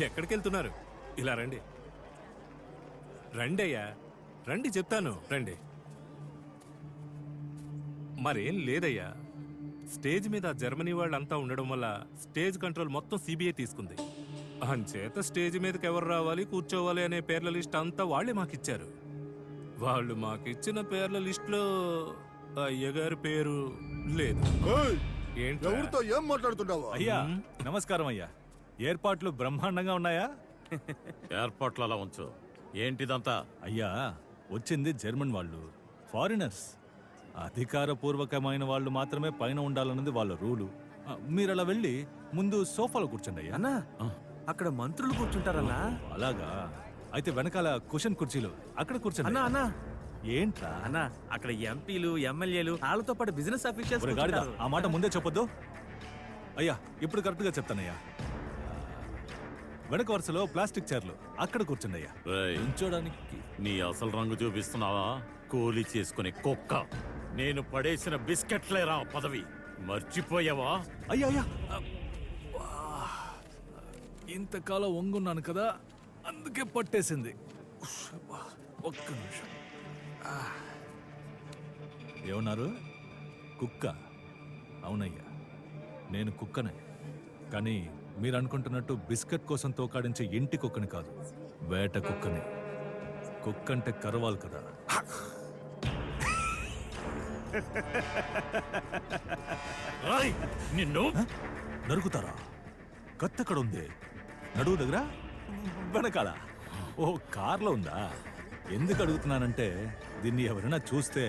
ఎక్కడికి వెళ్తున్నారు? ఇలా రండి. రండి అయ్యా, రండి చెప్తాను, రండి. మరేం లేదయ్యా, స్టేజ్ మీద జర్మనీ వాళ్ళంతా ఉండడం వల్ల స్టేజ్ కంట్రోల్ మొత్తం సిబిఐ తీసుకుంది. అంచేత స్టేజ్ మీదకి ఎవరు రావాలి, కూర్చోవాలి అనే పేర్ల లిస్ట్ అంతా వాళ్లే మాకిచ్చారు. వాళ్ళు మాకిచ్చిన పేర్ల లిస్టులో అయ్యగారి పేరు లేదు. ఎవరితో ఏం మాట్లాడుతున్నావా? అయ్యా నమస్కారం అయ్యా. ఏర్పాట్లు బ్రహ్మాండంగా ఉన్నాయా? ఏర్పాట్లు అలా ఉంచు. ఏంటిదంతా? అయ్యా వచ్చింది జర్మన్ వాళ్ళు, ఫారినర్స్. అధికారపూర్వకమైన వాళ్ళు మాత్రమే పైన ఉండాలన్నది వాళ్ళ రూలు. మీరు అలా వెళ్ళి ముందు సోఫాలో కూర్చోండి అయ్యా. అన్నా అక్కడ మంత్రులు కూర్చుంటారన్నా. అలాగా? అయితే వెనకాల కుషన్ కుర్చీలు అక్కడ కూర్చోండి. అన్నా అన్నా ఏంట్రా అన్నా, అక్కడ ఎంపీలు ఎమ్మెల్యేలు వాళ్ళతో పాటు బిజినెస్ ఆఫీసర్స్ కూర్చుంటారు. ఆ మాట ముందే చెప్పొద్దు అయ్యా. ఇప్పుడు కరెక్ట్ గా చెప్తానయ్యా. వెనక వరుసలో ప్లాస్టిక్ చైర్లు అక్కడ కూర్చుండి అయ్యా. రేయ్, కూర్చోడానికి నీ అసలు రంగు చూపిస్తున్నావా? కూలి చేసుకునే కుక్క. నేను పడేసిన బిస్కెట్లేరా పదవి, మర్చిపోయావా? అయ్యా అయ్యా, ఇంతకాలం వంగున్నాను కదా, అందుకే పట్టేసింది. ఒక్క నిమిషం. ఏమన్నారు? కుక్క? అవునయ్యా, నేను కుక్కనే. కానీ మీరు అనుకుంటున్నట్టు బిస్కెట్ కోసం తోకాడించే ఇంటి కుక్కని కాదు, వేట కుక్కని. కుక్క అంటే కరవాలి కదా. నిన్ను నరుకుతారా? కత్తెక్కడ ఉంది? నడువు దగ్గర, వెనకాల. ఓ కార్లో ఉందా? ఎందుకు అడుగుతున్నానంటే దీన్ని ఎవరైనా చూస్తే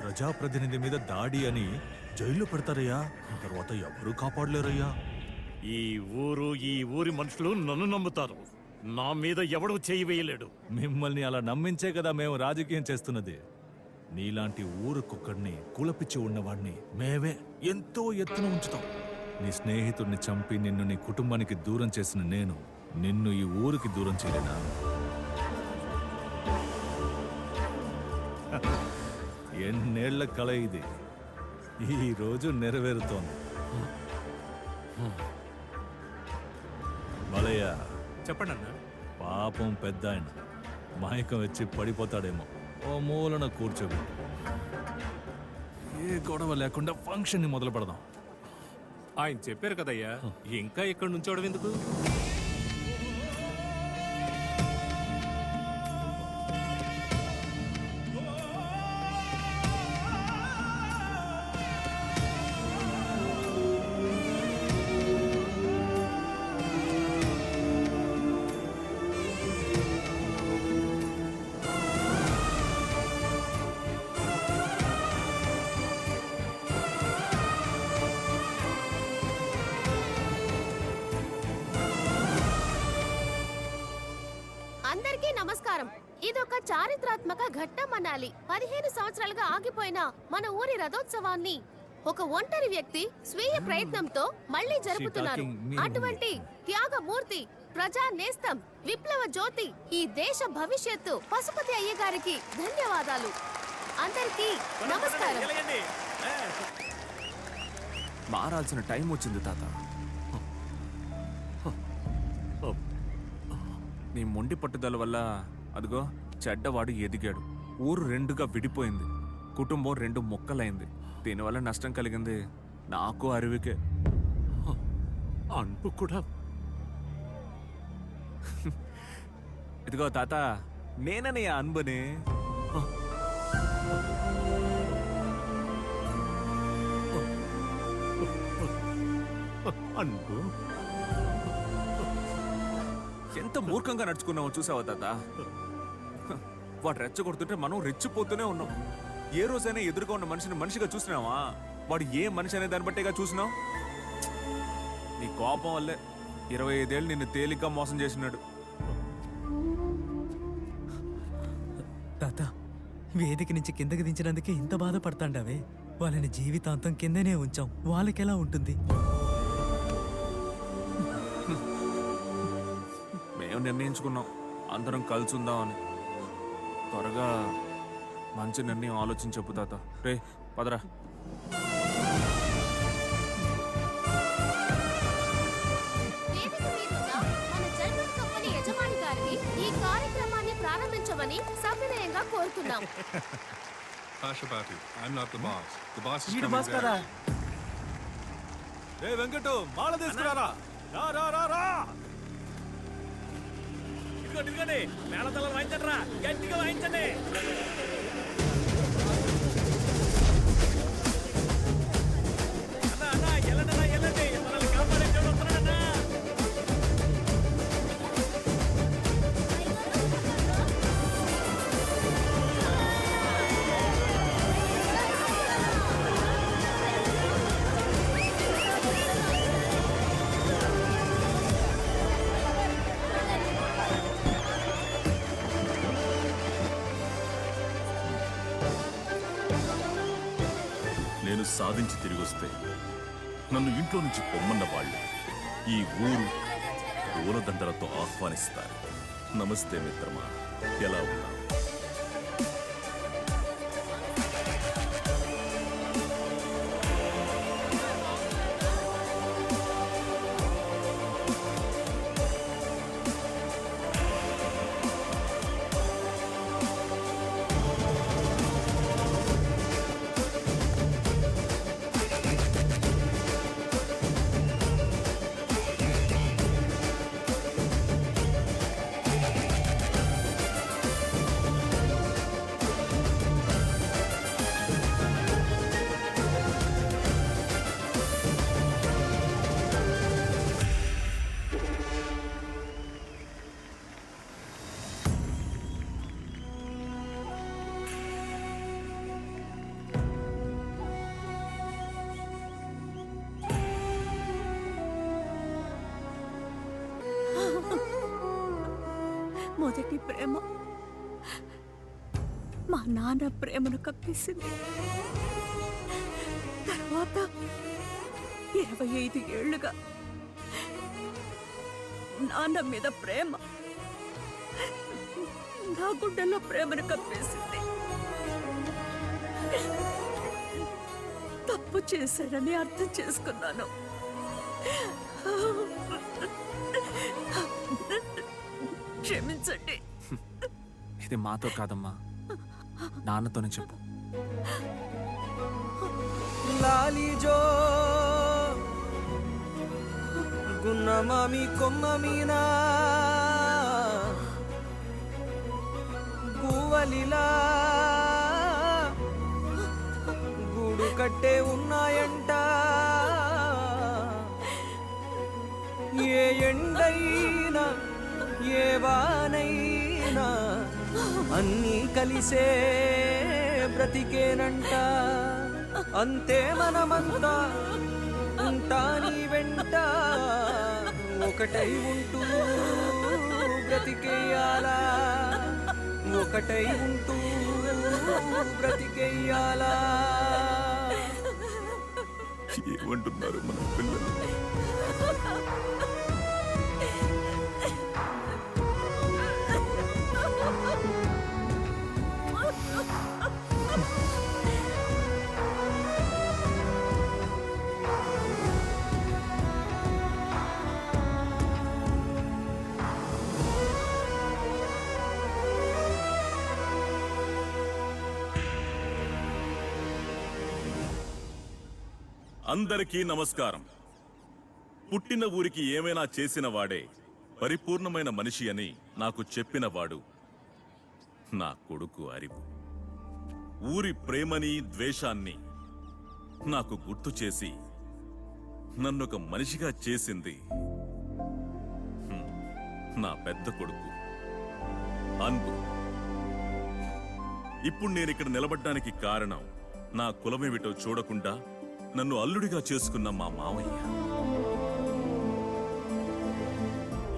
ప్రజాప్రతినిధి మీద దాడి అని జైల్లో పెడతారయ్యా. తర్వాత ఎవరు కాపాడలేరయ్యా. ఈ ఊరు, ఈ ఊరి మనుషులు నన్ను నమ్ముతారు. నా మీద ఎవడూ చేయి వేయలేడు. మిమ్మల్ని అలా నమ్మించే కదా మేము రాజకీయం చేస్తున్నది. నీలాంటి ఊరు కుక్కడిని, కులపిచ్చి ఉన్నవాడిని మేమే ఎంతో ఎత్తున ఉంచుతాం. నీ స్నేహితుడిని చంపి నిన్ను నీ కుటుంబానికి దూరం చేసిన నేను నిన్ను ఈ ఊరికి దూరం చేయలేనా? ఎన్నేళ్ల కళ ఇది ఈ రోజు నెరవేరుతోంది. బాలయ్య, చెప్పండి అన్న. పాపం పెద్ద ఆయన మైకం వచ్చి పడిపోతాడేమో, ఓ మూలన కూర్చోబెట్టి ఏ గొడవ లేకుండా ఫంక్షన్ ని మొదలు పెడదాం. ఆయన చెప్పారు కదయ్యా, ఇంకా ఇక్కడ నుంచోవడం ఎందుకు? అందరికీ నమస్కారం. ఇదొక చారిత్రాత్మక ఘట్టం అనాలి. 15 సంవత్సరాలుగా ఆగిపోయిన మన ఊరి రథోత్సవాన్ని ఒక ఒంటరి వ్యక్తి స్వీయ ప్రయత్నంతో మళ్లీ జరుపుతున్నారు. అటువంటి త్యాగమూర్తి, ప్రజా నేస్తం, విప్లవ జ్యోతి, ఈ దేశ భవిష్యత్తు పశుపతి అయ్య గారికి ధన్యవాదాలు. అందరికీ నమస్కారం. మారాల్సిన టైం వచ్చింది తాత. నీ మొండి పట్టుదల వల్ల అదిగో చెడ్డవాడు ఎదిగాడు. ఊరు రెండుగా విడిపోయింది. కుటుంబం 2 ముక్కలైంది. దీనివల్ల నష్టం కలిగింది నాకు, అరువికే. అన్పు కూడా. ఇదిగో తాత, నేననే అన్బని. అన్పు ఎంత మూర్ఖంగా నడుచుకున్నావో చూసావా తాత? వాడు రెచ్చగొడుతుంటే మనం రెచ్చిపోతూనే ఉన్నాం. ఏ రోజైనా ఎదురుగా ఉన్న మనిషిని మనిషిగా చూసినావా? వాడు ఏ మనిషి అనే దాన్ని బట్టేగా చూసినావు. నీ కోపం వల్లే 25 ఏళ్ళు నిన్ను తేలిగ్గా మోసం చేసినాడు. తాత, వేదిక నుంచి కిందకి దించినందుకే ఇంత బాధపడతాండావే. వాళ్ళని జీవితాంతం కిందనే ఉంచాం. వాళ్ళకెలా ఉంటుంది? మేము నిర్ణయించుకున్నాం అందరం కలిసి ఉందామని. త్వరగా మంచి నిర్ణయం ఆలోచించి చెప్పు తాత. రే పదరా. వేదిక మీదున్న మన జన్మ చేయమని సవినయంగా కోరుతున్నాం. Pashapati, I'm not the boss. The boss is ఈడు coming బాస్ there. కదా. రే వెంకటు మాల తీసుకురారా రా రా రా రా ఇదిగోండి మేళతలం వాయించండి రా, గట్టిగా వాయించండి. అన్నా వెళ్ళండి మనల్ని కాపాడే దేవుడు వస్తున్నాడన్నా. నేను సాధించి తిరిగొస్తే నన్ను ఇంట్లో నుంచి పొమ్మన్న వాళ్ళు ఈ ఊరు పూలదండలతో ఆహ్వానిస్తారు. నమస్తే మిత్రమా, ఎలా ఉన్నా? మొదటి ప్రేమ మా నాన్న ప్రేమను కప్పేసింది. తర్వాత 25 ఏళ్లుగా నాన్న మీద ప్రేమ నా గుండెల్లో ప్రేమను కప్పేసింది. తప్పు చేశానని అర్థం చేసుకున్నాను. క్షమించండి. ఇది మాతో కాదమ్మా, నాన్నతోనే చెప్పు. లాలిజో గున్నమామి కొమ్మ మీనా గువ్వలిలా గూడు కట్టే ఉన్నాయంట. ఏ ఎండైనా ఏ వానైనా అన్నీ కలిసే బ్రతికేనంట. అంతే మనమంతా ఉంటా నీ వెంట, ఒకటై ఉంటూ బ్రతికేయాలా, ఒకటై ఉంటూ బ్రతికేయాలా. ఏమంటున్నారు మన పిల్లలు? అందరికీ నమస్కారం. పుట్టిన ఊరికి ఏమైనా చేసిన వాడే పరిపూర్ణమైన మనిషి అని నాకు చెప్పినవాడు నా కొడుకు అరివు. ఊరి ప్రేమని ద్వేషాన్ని నాకు గుర్తు చేసి నన్నొక మనిషిగా చేసింది నా పెద్ద కొడుకు అన్బు. ఇప్పుడు నేనిక్కడ నిలబడ్డానికి కారణం నా కులమేమిటో చూడకుండా నన్ను అల్లుడిగా చేసుకున్న మా మావయ్య.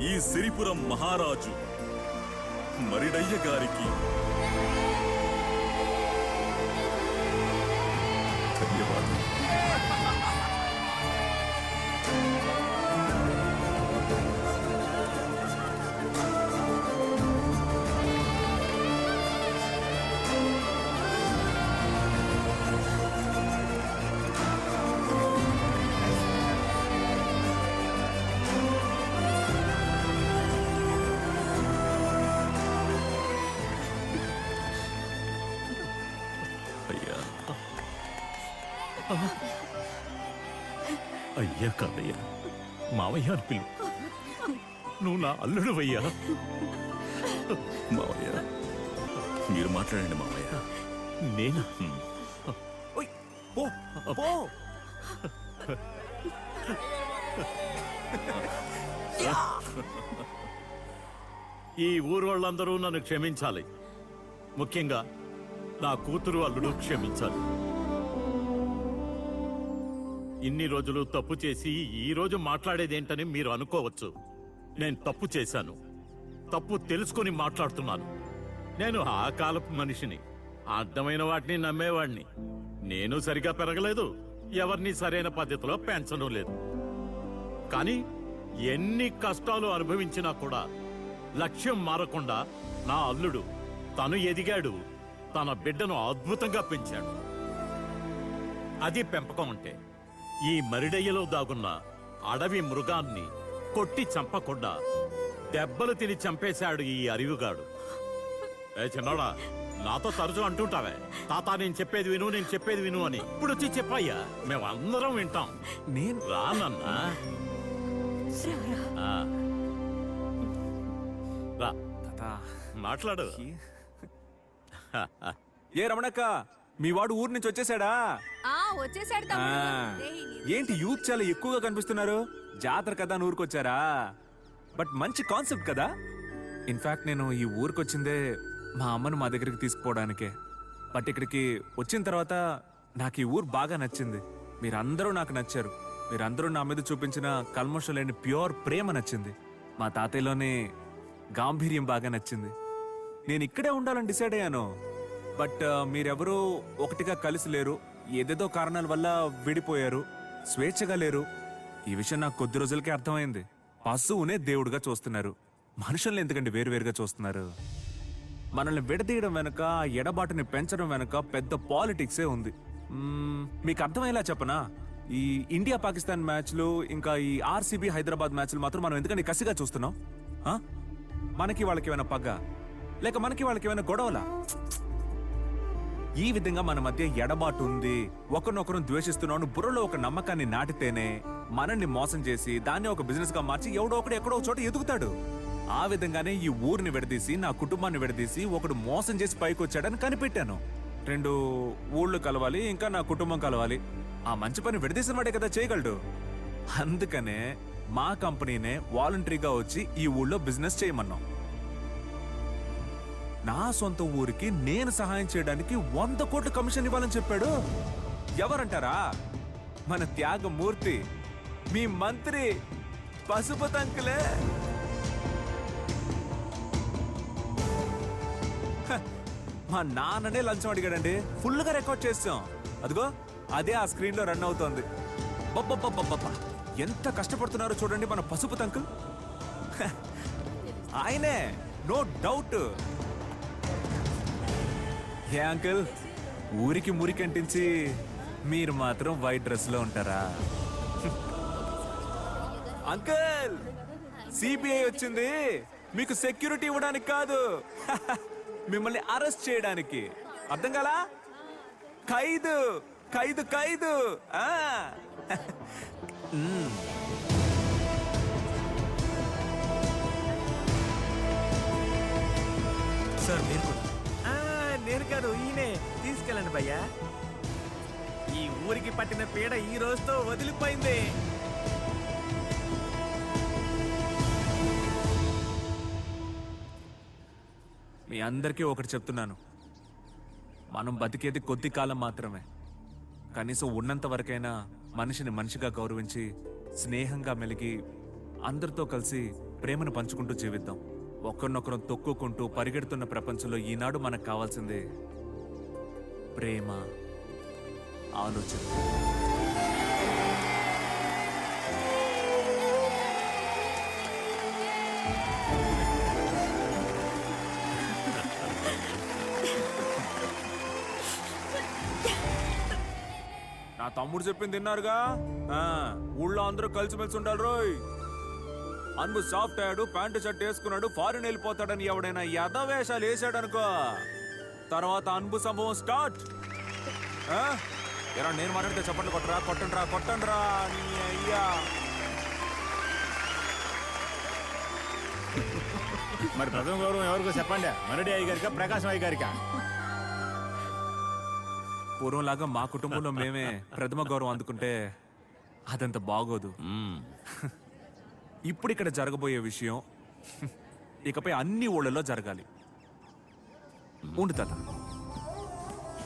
ఈ సిరిపురం మహారాజు మరిడయ్య గారికి ధన్యవాదాలు. అయ్యా అయ్యా కాదయ్యా, మావయ్య అని పిలు. నువ్వు నా అల్లుడువయ్యా. మావయ్య మీరు మాట్లాడండి మావయ్య. నేను ఓయ్, పో పో. ఈ ఊరు వాళ్ళందరూ నన్ను క్షమించాలి. ముఖ్యంగా నా కూతురు అల్లుడు క్షమించాలి. ఇన్ని రోజులు తప్పు చేసి ఈ రోజు మాట్లాడేదేంటని మీరు అనుకోవచ్చు. నేను తప్పు చేశాను, తప్పు తెలుసుకొని మాట్లాడుతున్నాను. నేను ఆ కాలపు మనిషిని, అర్థమైన వాటిని నమ్మేవాడిని. నేను సరిగా పెరగలేదు, ఎవరిని సరైన పద్ధతిలో పెంచడం లేదు. కానీ ఎన్ని కష్టాలు అనుభవించినా కూడా లక్ష్యం మారకుండా నా అల్లుడు తను ఎదిగాడు, తన బిడ్డను అద్భుతంగా పెంచాడు. అది పెంపకం అంటే. ఈ మరిడయ్యలో దాగున్న అడవి మృగాన్ని కొట్టి చంపకుండా దెబ్బలు తిని చంపేశాడు ఈ అరివుగాడు. ఏ చిన్నోడా, నాతో తరచు అంటుంటావే, తాత నేను చెప్పేది విను, నేను చెప్పేది విను అని. ఇప్పుడు వచ్చి చెప్పయ్యా, మేమందరం వింటాం. నేను రానన్నా ఆ. రా మాట్లాడు. ఏ రమణక్క, మీ వాడు ఊరు నుంచి వచ్చేసాడా? వచ్చేసాడు ఆ, ఏంటి యూత్ చాలా ఎక్కువగా కనిపిస్తున్నారు? జాతర కదా అని ఊరికొచ్చారా? బట్ మంచి కాన్సెప్ట్ కదా. ఇన్ఫాక్ట్ నేను ఈ ఊరికొచ్చిందే మా అమ్మను మా దగ్గరికి తీసుకుపోవడానికే. బట్ ఇక్కడికి వచ్చిన తర్వాత నాకు ఈ ఊరు బాగా నచ్చింది. మీరందరూ నాకు నచ్చారు. మీరందరూ నా మీద చూపించిన కల్మషం లేని ప్యూర్ ప్రేమ నచ్చింది. మా తాతయ్యలోని గాంభీర్యం బాగా నచ్చింది. నేను ఇక్కడే ఉండాలని డిసైడ్ అయ్యాను. బట్ మీరెవరూ ఒకటిగా కలిసి లేరు. ఏదేదో కారణాల వల్ల విడిపోయారు, స్వేచ్ఛగా లేరు. ఈ విషయం నాకు కొద్ది రోజులకే అర్థమైంది. పశువునే దేవుడిగా చూస్తున్నారు, మనుషుల్ని ఎందుకండి వేరువేరుగా చూస్తున్నారు? మనల్ని విడదీయడం వెనక, ఎడబాటుని పెంచడం వెనక పెద్ద పాలిటిక్సే ఉంది. మీకు అర్థమయ్యేలా చెప్పనా? ఈ ఇండియా పాకిస్తాన్ మ్యాచ్లు, ఇంకా ఈ ఆర్సీబీ హైదరాబాద్ మ్యాచ్లు మాత్రం మనం ఎందుకంటే కసిగా చూస్తున్నాం? మనకి వాళ్ళకి ఏమైనా పగ, లేక మనకి వాళ్ళకి ఏమైనా గొడవలా? ఈ విధంగా మన మధ్య ఎడబాటు ఉంది, ఒకరినొకరు ద్వేషిస్తున్నాను బుర్రలో ఒక నమ్మకాన్ని నాటితేనే మనల్ని మోసం చేసి దాన్ని ఒక బిజినెస్ గా మార్చి ఎవడో ఒకడు ఎక్కడో చోట ఎదుగుతాడు. ఆ విధంగానే ఈ ఊరిని విడదీసి, నా కుటుంబాన్ని విడదీసి ఒకడు మోసం చేసి పైకి వచ్చాడని కనిపెట్టాను. 2 ఊళ్ళు కలవాలి, ఇంకా నా కుటుంబం కలవాలి. ఆ మంచి పని విడదీసిన వాడే కదా చేయగలడు. అందుకనే మా కంపెనీనే వాలంటరీగా వచ్చి ఈ ఊళ్ళో బిజినెస్ చేయమన్నాం. నా సొంత ఊరికి నేను సహాయం చేయడానికి 100 కోట్ల కమిషన్ ఇవ్వాలని చెప్పాడు. ఎవరంటారా? మన త్యాగమూర్తి, మీ మంత్రి పశుపతి అంకులే. మా నాన్ననే లంచం అడిగాడండి. ఫుల్గా రికార్డ్ చేస్తాం. అదిగో అదే ఆ స్క్రీన్ లో రన్ అవుతోంది. బొబ్బబ్బబ్బబ్బబ్బా, ఎంత కష్టపడుతున్నారో చూడండి మన పశుపతి అంకుల్. ఆయనే, నో డౌట్. ఏ అంకుల్, ఊరికి మురికంటించి మీరు మాత్రం వైట్ డ్రెస్ లో ఉంటారా? అంకుల్, సిబిఐ వచ్చింది మీకు సెక్యూరిటీ ఇవ్వడానికి కాదు, మిమ్మల్ని అరెస్ట్ చేయడానికి. అర్థం కాలా? ఖైదు ఖైదు ఖైదు. సార్ మీరు కూడా. నేను కాదు, ఈయనే. తీసుకెళ్ళండి భయ్యా. ఈ ఊరికి పట్టిన పీడ ఈ రోజుతో వదిలిపోయింది. మీ అందరికీ ఒకటి చెప్తున్నాను, మనం బతికేది కొద్ది కాలం మాత్రమే. కనీసం ఉన్నంత వరకైనా మనిషిని మనిషిగా గౌరవించి, స్నేహంగా మెలిగి, అందరితో కలిసి ప్రేమను పంచుకుంటూ జీవిద్దాం. ఒకరినొకరం తొక్కుకుంటూ పరిగెడుతున్న ప్రపంచంలో ఈనాడు మనకు కావాల్సింది ప్రేమ, ఆలోచన. నా తమ్ముడు చెప్పింది తిన్నారుగా? ఊళ్ళో అందరూ కలిసిమెలిసి ఉండాలి రోయ్. అన్బు సాఫ్ట్ అయ్యాడు, ప్యాంటు షర్ట్ వేసుకున్నాడు, ఫారిన్ వెళ్ళిపోతాడని ఎవడైనా యథవేషాలు వేసాడనుకో, తర్వాత అన్బు సంభవం స్టార్ట్. ఆ? ఎరా నేను మాట్లాడితే చప్పట్లు కొట్టరా, కొట్టండి రా, కొట్టండి రా. నీ అయ్యా మరి ప్రథమ గౌరవం ఎవరికో చెప్పండి. మరడి అయ్య గారికా, ప్రకాశం అయ్య గారికా? పూర్వంలాగా మా కుటుంబంలో మేమే ప్రథమ గౌరవం అందుకుంటే అదంత బాగోదు. ఇప్పుడు ఇక్కడ జరగబోయే విషయం ఇకపై అన్ని ఊళ్ళలో జరగాలి. ఉండు తాత.